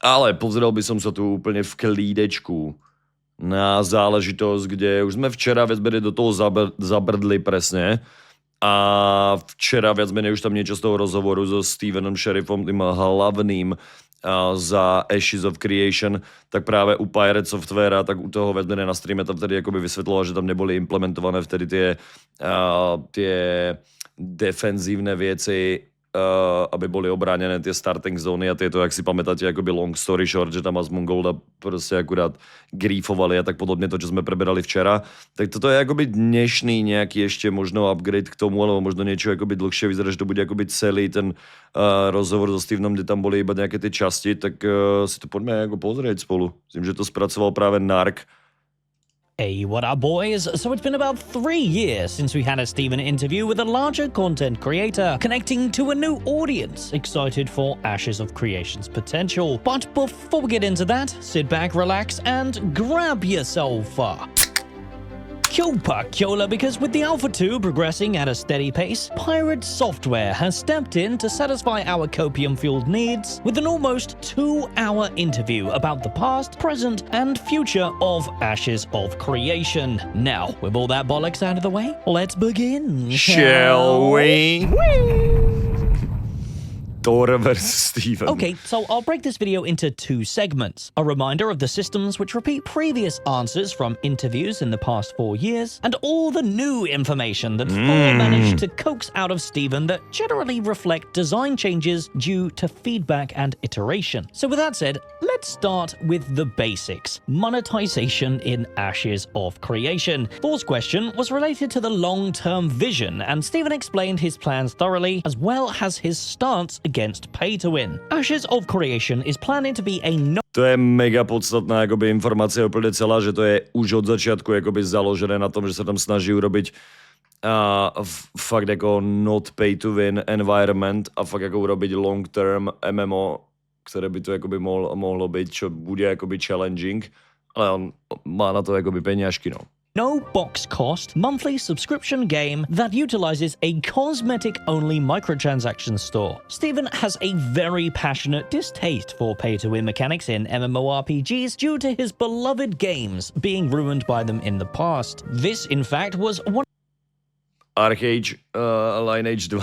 Ale pozrel by som sa tu úplne v klídečku na záležitosť, kde už sme včera viac menej do toho zabrdli presne. A včera viac menej už tam niečo z toho rozhovoru so Stevenom Sheriffom, tým hlavným za Ashes of Creation, tak práve u PirateSoftware, tak u toho viac menej na streame tam vtedy akoby vysvetloval, že tam neboli implementované vtedy tie defenzívne veci, aby boli obránené tie starting zóny a tieto, ak si pamätáte, akoby long story short, že tam Asmongolda proste akurát grífovali a tak podobne to, čo sme preberali včera. Tak toto je akoby dnešný nejaký ešte možno upgrade k tomu, alebo možno niečo akoby dlhšie vyzerá, že to bude akoby celý ten rozhovor so Stevenom, kde tam boli iba nejaké tie časti, tak si to poďme ako pozrieť spolu. Myslím, že to spracoval práve Nark. Hey, what up, boys? So it's been about 3 years since we had a Steven interview with a larger content creator, connecting to a new audience, excited for Ashes of Creation's potential. But before we get into that, sit back, relax, and grab yourself a Kyopa Kyola, because with the Alpha 2 progressing at a steady pace, PirateSoftware has stepped in to satisfy our copium-fueled needs with an almost 2-hour interview about the past, present, and future of Ashes of Creation. Now, with all that bollocks out of the way, let's begin, shall we? Thor versus Steven. Okay, so I'll break this video into 2 segments. A reminder of the systems which repeat previous answers from interviews in the past 4 years, and all the new information that Thor managed to coax out of Steven that generally reflect design changes due to feedback and iteration. So with that said, let's start with the basics. Monetization in Ashes of Creation. Thor's question was related to the long-term vision, and Steven explained his plans thoroughly, as well as his stance against pay-to-win. Ashes of Creation is planning to be a To je mega podstatná akoby informácia úplne celá, že to je už od začiatku akoby založené na tom, že sa tam snaží urobiť fakt ako not pay-to-win environment a fakt ako urobiť long-term MMO, ktoré by to akoby mohlo byť, čo bude akoby challenging, ale on má na to akoby peniažky, no. no box cost monthly subscription game that utilizes a cosmetic-only microtransaction store. Steven has a very passionate distaste for pay-to-win mechanics in MMORPGs due to his beloved games being ruined by them in the past. This, in fact, was one Arcade, Lineage 2.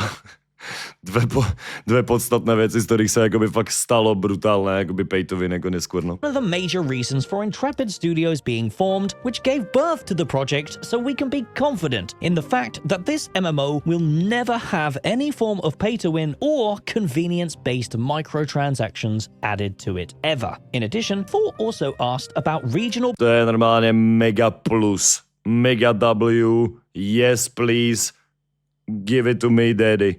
Dve podstatné veci, z ktorých sa akoby fakt stalo brutálne akoby pay-to-win ako neskôr, no. One of the major reasons for Intrepid Studios being formed, which gave birth to the project, so we can be confident in the fact that this MMO will never have any form of pay-to-win or convenience-based microtransactions added to it ever. In addition, Thor also asked about regional... To je normálne mega plus. Mega W. Yes, please. Give it to me, daddy.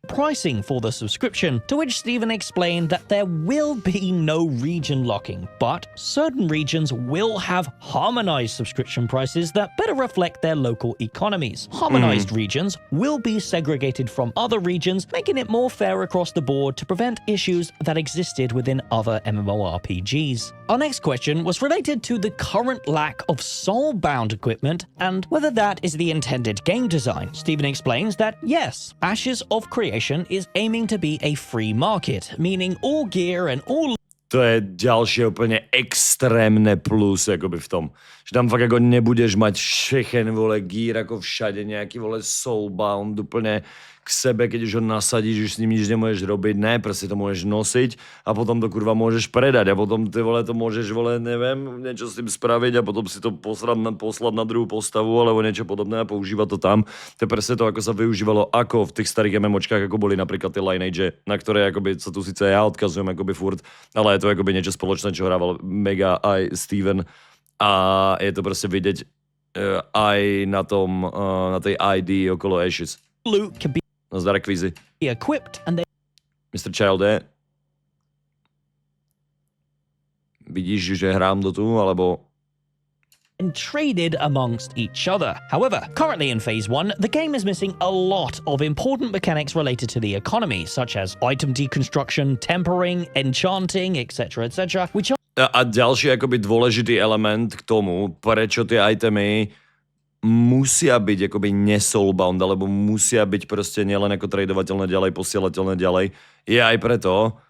Pricing for the subscription, to which Steven explained that there will be no region locking, but certain regions will have harmonized subscription prices that better reflect their local economies. Harmonized regions will be segregated from other regions, making it more fair across the board to prevent issues that existed within other MMORPGs. Our next question was related to the current lack of soul-bound equipment and whether that is the intended game design. Steven explains that yes, Ashes of Creation is aiming to be a free market, meaning all gear and all... To je ďalšie úplne extrémne plus akoby v tom. Že tam fakt ako nebudeš mať všechen, vole, gear ako všade, nejaký, vole, soulbound úplne k sebe, keď už ho nasadíš, už s ním nič nemôžeš robiť, ne, proste to môžeš nosiť a potom to kurva môžeš predať a potom ty, vole, to môžeš, vole, neviem, niečo s tým spraviť a potom si to poslať na druhú postavu alebo niečo podobné a používať to tam. To je presne to, ako sa využívalo ako v tých starých MMOčkách, ako boli napríklad tie Lineage, na ktoré akoby sa tu síce ja odkazujem akoby furt, ale je to akoby niečo spoločné, čo hrával mega aj Steven a je to proste vidieť aj na tom, na tej ID okolo Ashes. Loot can be Nazdar, kvízy. equipped and they Mr. Childe. Vidíš, že hrám do tu, alebo... and traded amongst each other. However, currently in Phase 1, the game is missing a lot of important mechanics related to the economy, such as item deconstruction, tempering, enchanting, etc., etc., which are... A ďalší akoby dôležitý element k tomu, prečo tie itemy musia byť akoby nesoulbound, alebo musia byť proste nielen ako tradovateľné ďalej, posielateľné ďalej, je aj preto,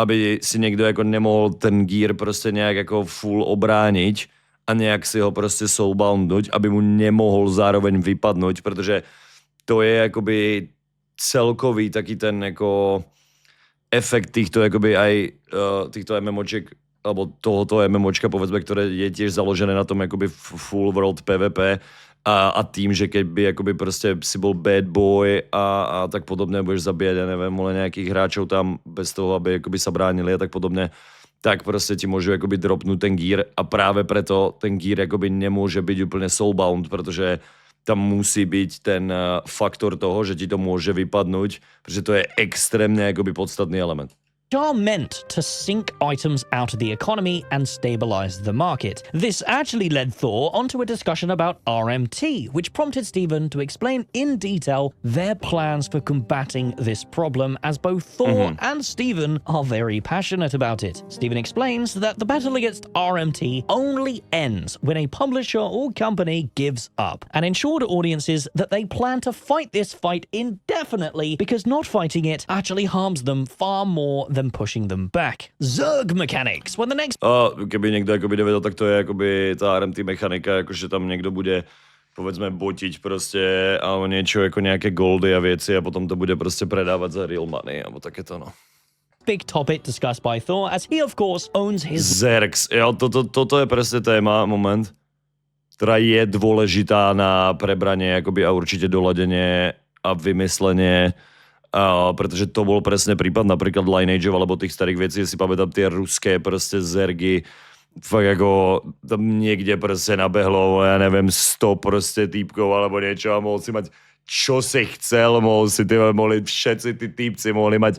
aby si někdo jako nemohl ten gear prostě nějak jako full obrániť a nějak si ho prostě soulboundnout, aby mu nemohl zároveň vypadnout, protože to je jakoby celkový taky ten jako efekt týchto jakoby aj týchto MMOček alebo tohoto MMOčka, povedzme, ktoré je tiež založené na tom jakoby full world PvP a tým, že keby jakoby prostě si bol bad boy a tak podobné, budeš zabíjať, ja neviem, nejakých hráčov tam bez toho, aby jakoby sa bránili a tak podobné, tak prostě ti môžu jakoby dropnúť ten gear a práve preto ten gear jakoby nemôže byť úplne soulbound, protože tam musí byť ten faktor toho, že ti to môže vypadnúť, protože to je extrémne jakoby podstatný element. Are meant to sink items out of the economy and stabilize the market. This actually led Thor onto a discussion about RMT, which prompted Stephen to explain in detail their plans for combating this problem, as both Thor and Stephen are very passionate about it. Stephen explains that the battle against RMT only ends when a publisher or company gives up, and ensured audiences that they plan to fight this fight indefinitely because not fighting it actually harms them far more than pushing them back. Zerg mechanics. When the next... Keby někdo jakoby nevěděl, tak to je jakoby ta RMT mechanika, jakože tam někdo bude, povedzme, botiť prostě a něčo jako nějaké goldy a věci a potom to bude prostě predávat za real money, nebo tak je to, no. Big topic discussed by Thor, as he of course owns his... Zergs, jo, toto je presne téma, moment, ktorá je dôležitá na prebranie jakoby a určite doladenie a vymyslenie. Protože to bol presne prípad napríklad Lineageov alebo tých starých vecí, si pamätám tie ruské prostě zergy, fakt jako tam niekde prostě nabehlo, ja neviem, 100 prostě týpkov alebo niečo a mohol si mať čo si chcel, mohli všetci ty týpci mohli mať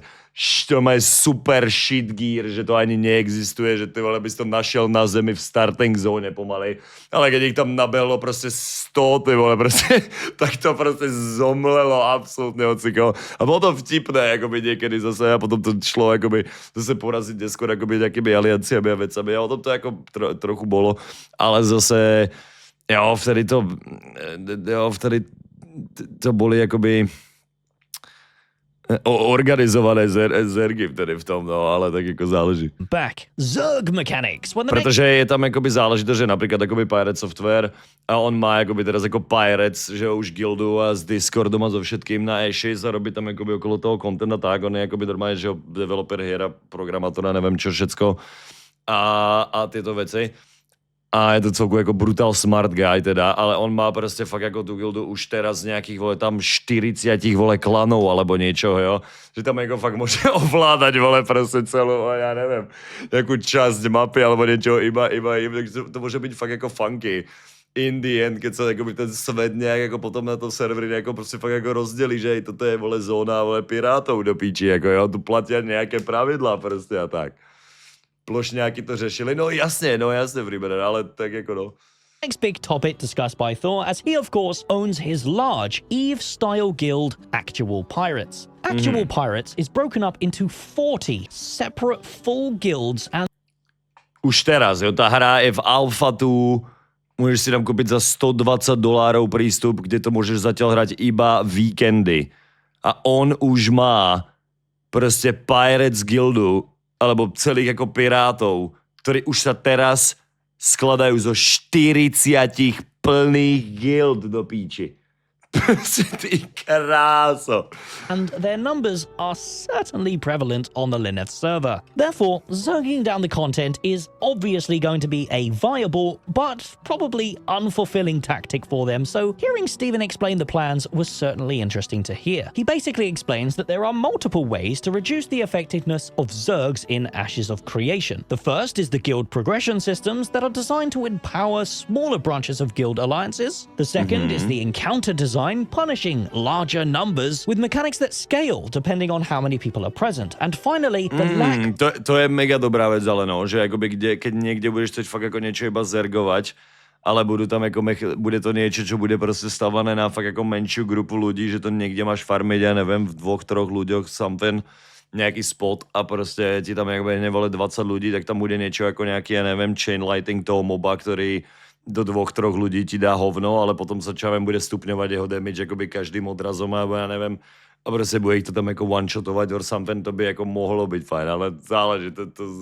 to má super shit gear, že to ani neexistuje, že ty vole bys to našel na zemi v starting zóne pomalej. Ale keď ich tam nabehlo prostě 100, ty vole, prostě, tak to prostě zomlelo absolútne hociko. A bylo to vtipné, jakoby někdy zase, a potom to šlo jakoby zase porazit neskôr jakoby nejakými alianciami a vecami. A o tom to jako trochu bolo, ale zase vtedy to boli jakoby organizované zergy vtedy v tom, no, ale tak jako záleží. Back. Zerg mechanics. Protože je tam jakoby záležitost, že například jakoby PirateSoftware a on má jakoby teraz jako Pirates, že už guildu a s Discordom a so všetkým na Ashes a robí tam jakoby okolo toho content a tak, on je jakoby normálně, že developer hier a programátor, nevím čo všetko a tyto věci. A je to celku jako brutal smart guy teda, ale on má prostě fakt jako tu guildu už teraz nějakých, vole, tam 40 vole klanov alebo niečo, jo. Že tam jako fakt může ovládať, vole, prostě celou, já nevím, nějakou část mapy alebo niečo iba, takže to může být fakt jako funky. In the end, keď se jakoby ten svět nějak jako potom na to servery jako prostě fakt jako rozdělí, že toto je, vole, zóna, vole, pirátov do píči, jako jo, tu platí nějaké pravidla prostě a tak. Plošňáky to řešili, no jasně, Freeburner, ale tak jako no. Next big topic discussed by Thor, as he of course owns his large Eve-style guild, Actual Pirates. Actual Pirates is broken up into 40 separate full guilds and... Už teraz, jo, ta hra je v alfatu, můžeš si tam koupit za $120 prístup, kde to můžeš zatiaľ hrať iba víkendy. A on už má prostě Pirates guildu, alebo celých jako pirátov, ktorí už sa teraz skladajú zo 40 plných guild do píči. Ty kráso. And their numbers are certainly prevalent on the Lilith server. Therefore, zerging down the content is obviously going to be a viable, but probably unfulfilling tactic for them, so hearing Stephen explain the plans was certainly interesting to hear. He basically explains that there are multiple ways to reduce the effectiveness of zergs in Ashes of Creation. The first is the guild progression systems that are designed to empower smaller branches of guild alliances. The second is the encounter design, punishing larger numbers with mechanics that scale depending on how many people are present. And finally, the lack... To je mega dobrá vec, ale no, že akoby keď niekde budeš chcieť fakt ako niečo iba zergovať, ale bude to niečo, čo bude prostě stavané na fakt ako menšiu grupu ľudí, že to niekde máš farmiť, ja neviem, v 2-3 ľuďoch something, nejaký spot a prostě ti tam jakoby nevole 20 ľudí, tak tam bude niečo ako nejaký, ja neviem, chain lighting toho moba, ktorý do 2-3 ľudí ti dá hovno, ale potom sa čavem bude stupňovať jeho damage akoby každým odrazom, alebo ja neviem, a prostě bude jich to tam jako one-shotovat or something, to by jako mohlo být fajn, ale záleží,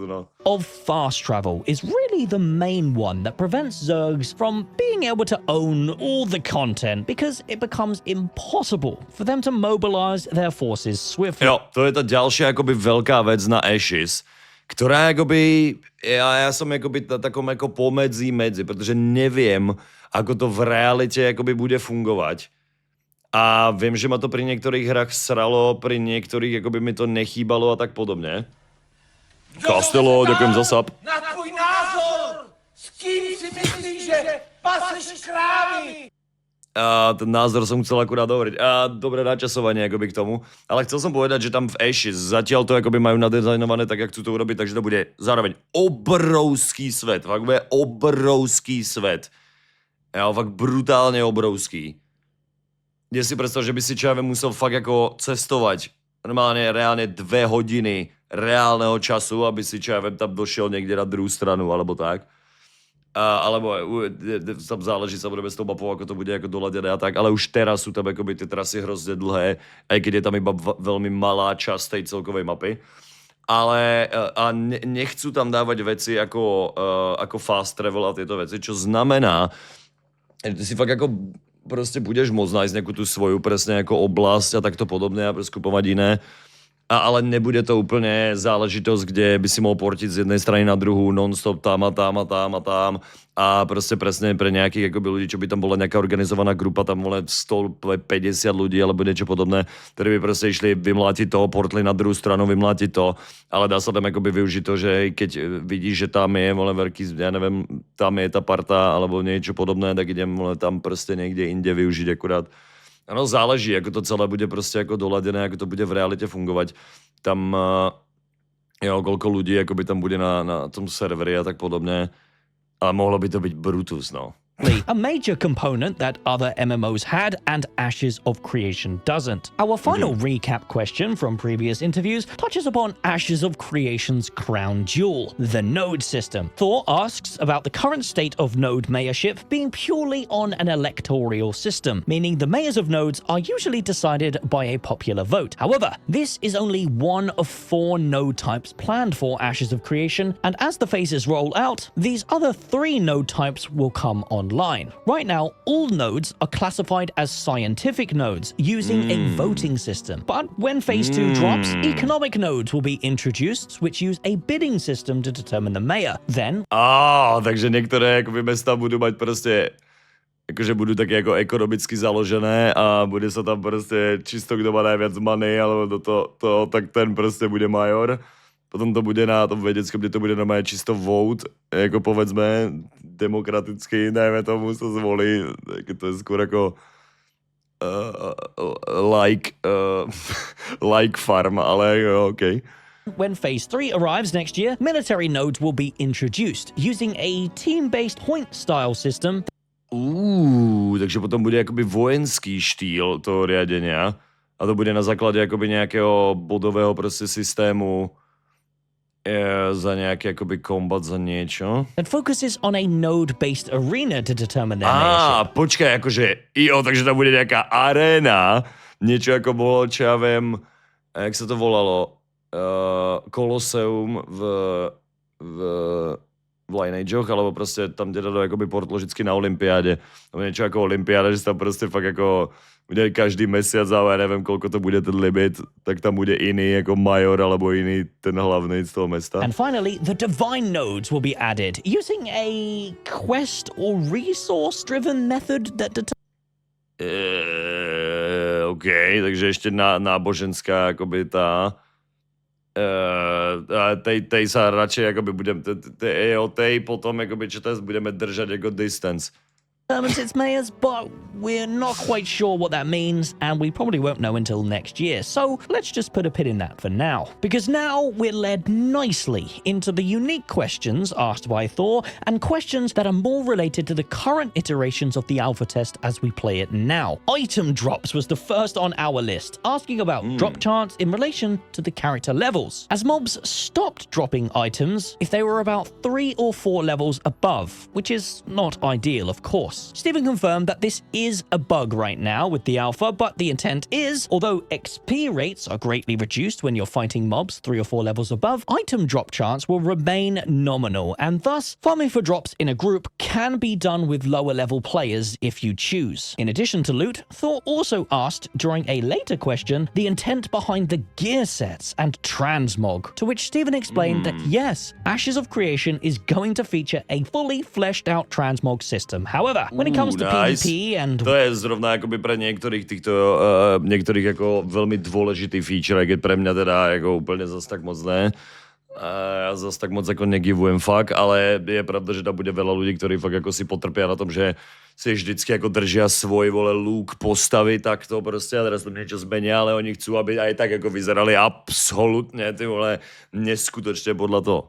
no. Of fast travel is really the main one that prevents Zergs from being able to own all the content because it becomes impossible for them to mobilize their forces swiftly. Jo, to je ta ďalšia akoby veľká vec na Ashes, ktorá akoby, ja som akoby takom ako pomedzi, pretože neviem, ako to v realite akoby bude fungovať. A viem, že ma to pri niektorých hrách sralo, pri niektorých akoby mi to nechýbalo a tak podobne. Kastelo, ďakujem za sub. Na tvůj názor! S kým si myslíš, že paseš krávy? A ten názor som chcel akurát hovoriť. A dobré načasovanie akoby k tomu. Ale chcel som povedať, že tam v Ashes zatiaľ to akoby majú nadizajnované tak, jak chcú to urobiť, takže to bude zároveň obrovský svet. Fakt bude obrovský svet. Jo, fakt brutálne obrovský. Kde si predstav, že by si človek musel fakt ako cestovať normálne, reálne 2 hodiny reálneho času, aby si človek tam došiel niekde na druhú stranu, alebo tak. Alebo tam záleží samozrejme s tou mapou, ako to bude ako doladené a tak, ale už teraz sú tam akoby tie trasy hrozne dlhé, aj keď je tam iba veľmi malá časť tej celkovej mapy. Ale nechcú tam dávať veci ako fast travel a tieto veci, čo znamená, že si fakt ako proste budeš môcť nájsť nejakú tú svoju presne ako oblasť a takto podobne a preskupovať iné. Ale nebude to úplne záležitosť, kde by si mohol portiť z jednej strany na druhú non-stop tam a tam a tam a tam a proste presne pre nejakých akoby ľudí, čo by tam bola nejaká organizovaná grupa, tam bolo 150 ľudí alebo niečo podobné, ktorí by proste išli vymlátiť to, portli na druhú stranu, vymlátiť to, ale dá sa tam akoby využiť to, že keď vidíš, že tam je veľký, ja neviem, tam je tá parta alebo niečo podobné, tak idem tam proste niekde inde využiť akurát. Ano, záleží, ako to celé bude proste ako doladené, ako to bude v realite fungovať. Tam, koľko ľudí akoby tam bude na tom serveri a tak podobne. A mohlo by to byť Brutus, no. A major component that other MMOs had and Ashes of Creation doesn't. Our final recap question from previous interviews touches upon Ashes of Creation's crown jewel, the node system. Thor asks about the current state of node mayorship being purely on an electoral system, meaning the mayors of nodes are usually decided by a popular vote. However, this is only one of 4 node types planned for Ashes of Creation, and as the phases roll out, these other 3 node types will come online. Right now, all nodes are classified as scientific nodes using a voting system. But when Phase 2 drops, economic nodes will be introduced, which use a bidding system to determine the mayor. Then... takže niektoré akoby mesta budú mať proste, akože budú také ako ekonomicky založené a bude sa tam proste čisto kto má najviac money, alebo tak ten proste bude major. Potom to bude na tom vedeckom, kde to bude normálne čisto vote, ako povedzme, demokraticky, dajme tomu, sa zvolí, to je skôr ako like farm, ale okay. When Phase 3 arrives next year, military nodes will be introduced, using a team-based point-style system. Takže potom bude akoby vojenský štýl toho riadenia a to bude na základe akoby nejakého bodového proste systému za nejaký akoby kombat za niečo. That focuses on a node-based arena to determine their mayorship. Počkaj, akože, takže tam bude nejaká aréna, niečo ako bolo, čo ja viem, jak sa to volalo, Koloseum v Lineageoch, alebo proste tam kde to akoby port logicky na olympiáde. Tam niečo ako olympiáda, že sa tam proste fakt ako bude každý mesiac, ale ja neviem, koľko to bude ten limit, tak tam bude iný ako major alebo iný ten hlavný z toho mesta. And finally, the divine nodes will be added using a quest or resource-driven method that takže ešte náboženská akoby tá tej sa radšej akoby budem tej potom akoby čo teraz budeme držať ako distance. determines its mayors, but we're not quite sure what that means, and we probably won't know until next year, so let's just put a pin in that for now. Because now we're led nicely into the unique questions asked by Thor, and questions that are more related to the current iterations of the alpha test as we play it now. Item drops was the first on our list, asking about drop chance in relation to the character levels, as mobs stopped dropping items if they were about 3 or 4 levels above, which is not ideal, of course. corpse. Steven confirmed that this is a bug right now with the alpha, but the intent is, although XP rates are greatly reduced when you're fighting mobs 3 or 4 levels above, item drop chance will remain nominal, and thus farming for drops in a group can be done with lower level players if you choose. In addition to loot, Thor also asked during a later question the intent behind the gear sets and transmog, to which Steven explained that yes, Ashes of Creation is going to feature a fully fleshed out transmog system. However, when it comes to PvP and... To je zrovna jakoby pre některých týchto, některých jako velmi důležitý feature, jak je pre mňa teda jako úplně zas tak moc ne. Já zas tak moc jako negivujem fakt, ale je pravda, že tam bude veľa ľudí, ktorí fakt jako si potrpia na tom, že si vždycky jako držia svoj vole look postavy takto prostě a teraz to niečo zmenia, ale oni chcú, aby aj tak jako vyzerali absolútne ty vole neskutočne podľa toho.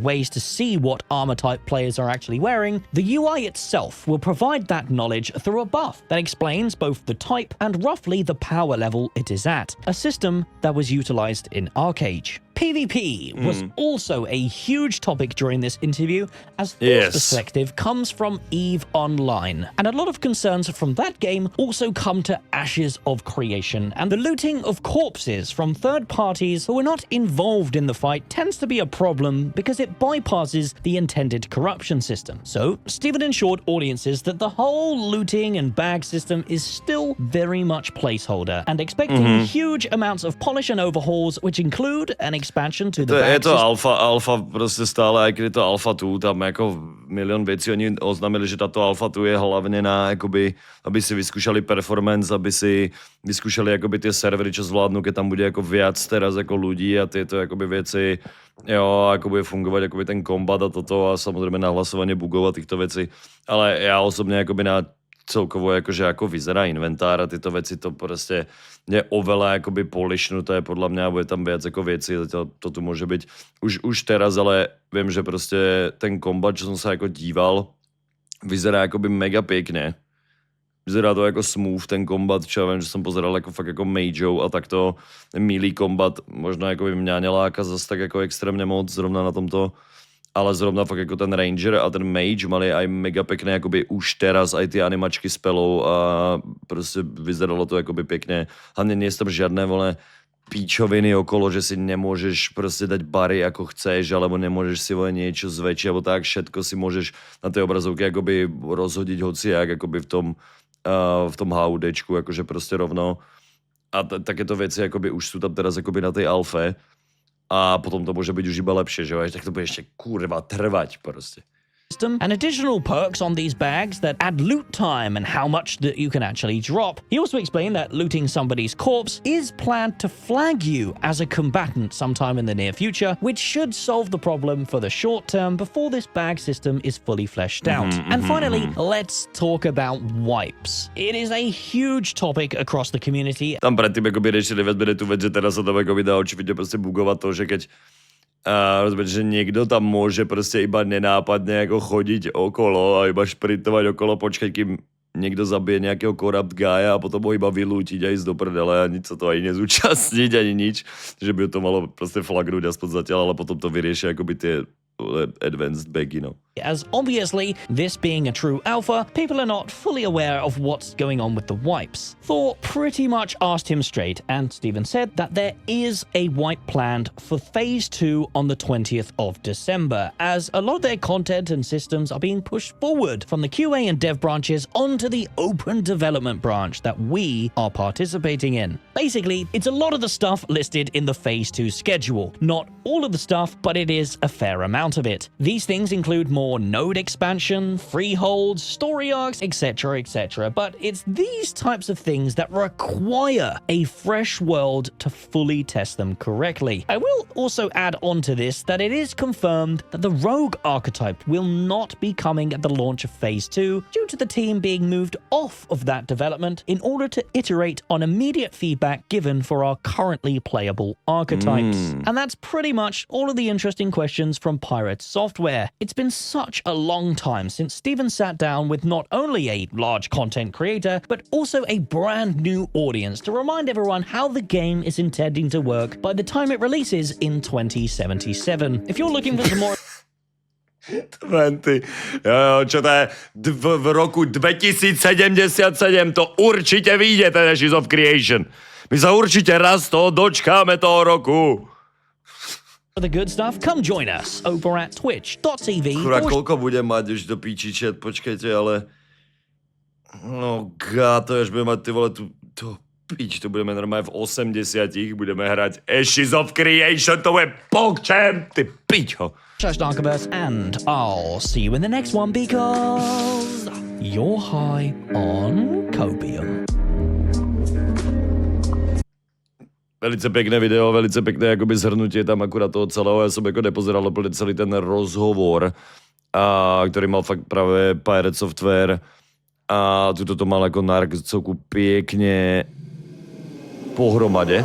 Ways to see what armor type players are actually wearing, the UI itself will provide that knowledge through a buff that explains both the type and roughly the power level it is at, a system that was utilized in Arcade. PvP was also a huge topic during this interview, as Thor's perspective comes from EVE Online, and a lot of concerns from that game also come to Ashes of Creation, and the looting of corpses from third parties who are not involved in the fight tends to be a problem because it bypasses the intended corruption system. So, Steven assured audiences that the whole looting and bag system is still very much placeholder, and expecting huge amounts of polish and overhauls, which include an expansion to the Je to alfa prostě stále, jak je to alfa 2, tam jako milion věcí, oni oznámili, že tato alfa 2 je hlavně na, jakoby, aby si vyskúšali performance, aby si vyskúšali jakoby ty servery, čo zvládnu, keď tam bude jako viac teraz jako ľudí a tieto jakoby věci, jo, ako bude fungovat jakoby ten kombat a toto a samozřejmě nahlasovanie bugov a týchto věcí, ale já osobně jakoby na celkovo jakože ako vyzerá inventár a tyto veci, to prostě je oveľa jakoby polišnuté podľa mňa, bude tam viac jako věci, to tu môže byť už teraz, ale viem, že prostě ten kombat, čo som sa jako díval, vyzerá jakoby mega pěkně. Vyzerá to jako smooth ten kombat, čo ja viem, že som pozeral jako fakt jako majou a takto milý kombat, možno jako by mňa neláka zase tak jako extrémně moc zrovna na tomto, ale zrovna fakt jako ten Ranger a ten Mage mali aj mega pekné, jakoby už teraz aj ty animačky spelou a prostě vyzeralo to jakoby pěkně. Hlavně nie tam žiadne vole píčoviny okolo, že si nemôžeš prostě dať bary jako chceš, alebo nemôžeš si vole niečo zväčšiť, alebo tak, všetko si môžeš na tej obrazovke jakoby rozhodiť hociak, jakoby v tom HUDčku, jakože prostě rovno. A takéto věci jakoby už sú tam teraz jakoby na tej alfe. A potom to môže byť už iba lepšie, že jo? Tak to bude ešte kurva trvať prostě. And additional perks on these bags that add loot time and how much that you can actually drop. He also explained that looting somebody's corpse is planned to flag you as a combatant sometime in the near future, which should solve the problem for the short term before this bag system is fully fleshed out. And finally, let's talk about wipes. It is a huge topic across the community. Tam predtým akoby riešili vezbere tú vec, že teraz sa tam akoby dá očividne prostě bugovať to, že keď rozumieť, že niekto tam môže prostě iba nenápadne jako chodiť okolo a iba šprintovať okolo, počkať, kým niekto zabije nejakého corrupt guya a potom ho iba vylútiť a ísť do prdele a nic sa to ani nezúčastniť, ani nič. Že by to malo prostě flagnúť aspoň zatiaľ, ale potom to vyriešia akoby tie advanced bag, you know. As obviously, this being a true alpha, people are not fully aware of what's going on with the wipes. Thor pretty much asked him straight, and Steven said that there is a wipe planned for Phase 2 on the 20th of December, as a lot of their content and systems are being pushed forward from the QA and dev branches onto the open development branch that we are participating in. Basically, it's a lot of the stuff listed in the Phase 2 schedule. Not all of the stuff, but it is a fair amount of it. These things include more node expansion, freeholds, story arcs, etc., etc. But it's these types of things that require a fresh world to fully test them correctly. I will also add on to this that it is confirmed that the rogue archetype will not be coming at the launch of Phase 2 due to the team being moved off of that development in order to iterate on immediate feedback given for our currently playable archetypes. And that's pretty much all of the interesting questions from PirateSoftware. It's been such a long time since Steven sat down with not only a large content creator, but also a brand new audience to remind everyone how the game is intending to work by the time it releases in 2077. If you're looking for some more 20. Jo, čo to je? V roku 2077 to určite vyjde, ten Ashes of Creation. My sa určite raz toho dočkáme toho roku. For the good stuff, come join us over at twitch.tv. Kurá, koľko budem mať už do píčičet? Počkajte, ale... No god, to až budeme mať, ty vole, to pič, to budeme normálne v 80, budeme hrať Ashes of Creation, to bude pokčem, ty pičo. Darkiverse, and I'll see you in the next one because you're high on copium. Velice pekné video, velice pekné jakoby zhrnutie tam akurát toho celého. Ja som jako nepozeral úplně celý ten rozhovor, ktorý mal fakt práve PirateSoftware a tuto to mal jako nark celku pěkně pohromade.